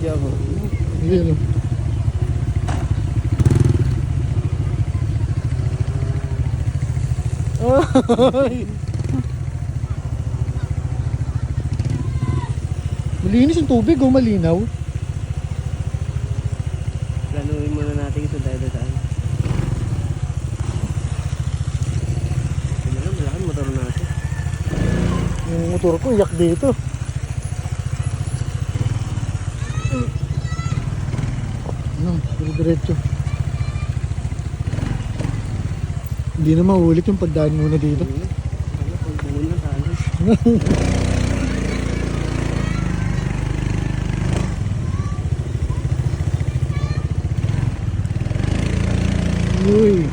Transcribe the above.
video ako. Ayun, oh. Ay! Malinis yung tubig, oh, malinaw. Planuhin muna natin ito tayo daan. Ano lang, malaki motor natin. Yung motor ko, iyak dito. Ano, diretso. Hindi na mahulit yung pagdaan muna dito. Ano, pagbuhon na tayo. Uy.